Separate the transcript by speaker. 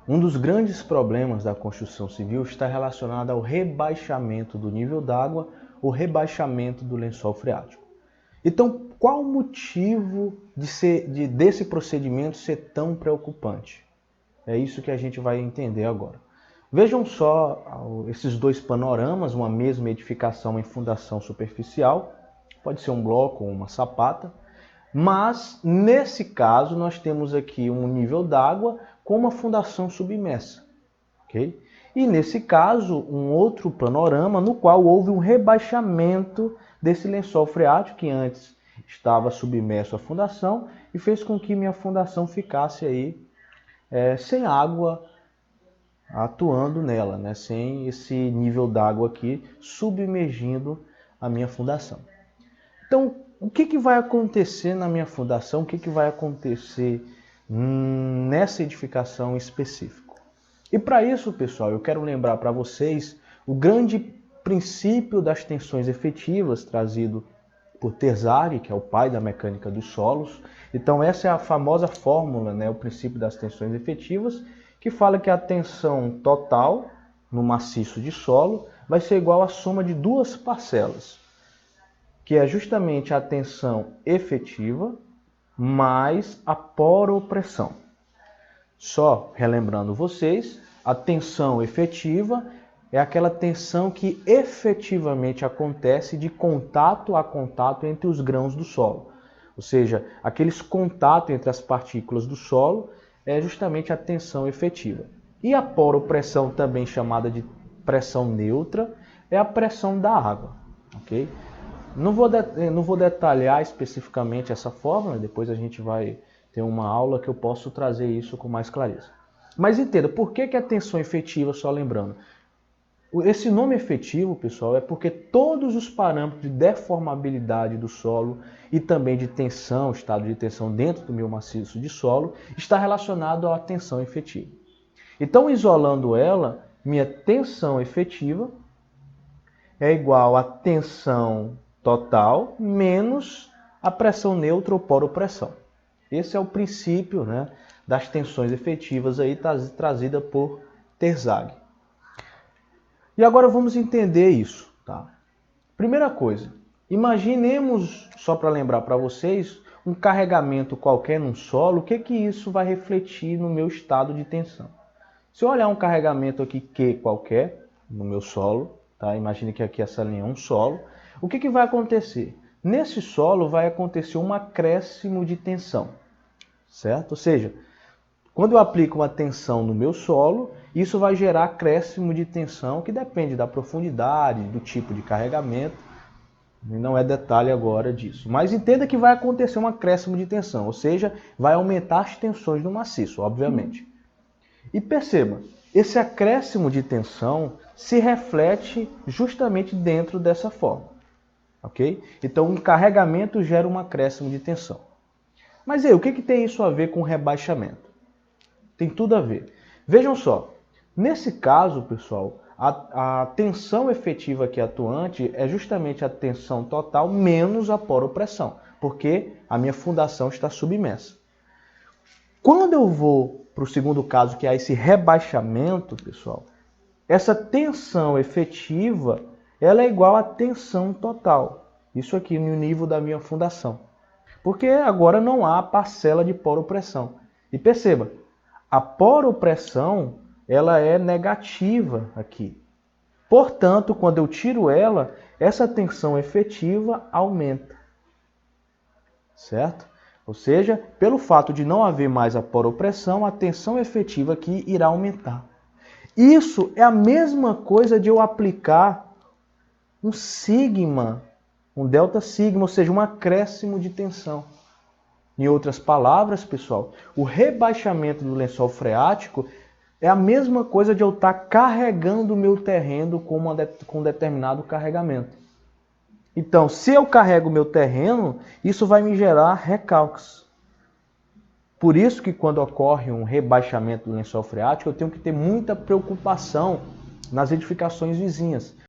Speaker 1: Um dos grandes problemas da construção civil está relacionado ao rebaixamento do nível d'água ou rebaixamento do lençol freático. Então, qual o motivo desse procedimento ser tão preocupante? É isso que a gente vai entender agora. Vejam só esses dois panoramas, uma mesma edificação em fundação superficial, pode ser um bloco ou uma sapata, mas nesse caso nós temos aqui um nível d'água com uma fundação submersa, ok? E nesse caso um outro panorama no qual houve um rebaixamento desse lençol freático que antes estava submerso à fundação e fez com que minha fundação ficasse aí sem água atuando nela, né? Sem esse nível d'água aqui submergindo a minha fundação. Então, o que vai acontecer na minha fundação? O que vai acontecer nessa edificação específica? E para isso, pessoal, eu quero lembrar para vocês o grande princípio das tensões efetivas trazido por Terzaghi, que é o pai da mecânica dos solos. Então essa é a famosa fórmula, né, o princípio das tensões efetivas, que fala que a tensão total no maciço de solo vai ser igual à soma de duas parcelas, que é justamente a tensão efetiva mais a poropressão. Só relembrando vocês, a tensão efetiva é aquela tensão que efetivamente acontece de contato a contato entre os grãos do solo. Ou seja, aqueles contatos entre as partículas do solo é justamente a tensão efetiva. E a poropressão, também chamada de pressão neutra, é a pressão da água. Okay? Não vou detalhar especificamente essa fórmula, depois a gente vai ter uma aula que eu posso trazer isso com mais clareza. Mas entenda, por que a tensão efetiva, só lembrando? Esse nome efetivo, pessoal, é porque todos os parâmetros de deformabilidade do solo e também de tensão, estado de tensão dentro do meu maciço de solo, está relacionado à tensão efetiva. Então, isolando ela, minha tensão efetiva é igual à tensão total menos a pressão neutra ou poropressão. Esse é o princípio, né, das tensões efetivas aí trazida por Terzaghi. E agora vamos entender isso, tá? Primeira coisa, imaginemos, só para lembrar para vocês, um carregamento qualquer num solo, o que isso vai refletir no meu estado de tensão? Se eu olhar um carregamento aqui Q qualquer no meu solo, tá? Imagine que aqui essa linha é um solo, o que vai acontecer? Nesse solo vai acontecer um acréscimo de tensão, certo? Ou seja, quando eu aplico uma tensão no meu solo, isso vai gerar acréscimo de tensão que depende da profundidade, do tipo de carregamento, e não é detalhe agora disso. Mas entenda que vai acontecer um acréscimo de tensão, ou seja, vai aumentar as tensões do maciço, obviamente. E perceba, esse acréscimo de tensão se reflete justamente dentro dessa forma, ok? Então, um carregamento gera um acréscimo de tensão. Mas aí, o que tem isso a ver com rebaixamento? Tem tudo a ver. Vejam só, nesse caso, pessoal, a tensão efetiva aqui atuante é justamente a tensão total menos a poropressão, porque a minha fundação está submersa. Quando eu vou para o segundo caso, que é esse rebaixamento, pessoal, essa tensão efetiva ela é igual à tensão total. Isso aqui no nível da minha fundação. Porque agora não há parcela de poropressão. E perceba, a poropressão ela é negativa aqui. Portanto, quando eu tiro ela, essa tensão efetiva aumenta. Certo? Ou seja, pelo fato de não haver mais a poropressão, a tensão efetiva aqui irá aumentar. Isso é a mesma coisa de eu aplicar um sigma, um delta sigma, ou seja, um acréscimo de tensão. Em outras palavras, pessoal, o rebaixamento do lençol freático é a mesma coisa de eu estar carregando o meu terreno com um determinado carregamento. Então, se eu carrego o meu terreno, isso vai me gerar recalques. Por isso que quando ocorre um rebaixamento do lençol freático, eu tenho que ter muita preocupação nas edificações vizinhas.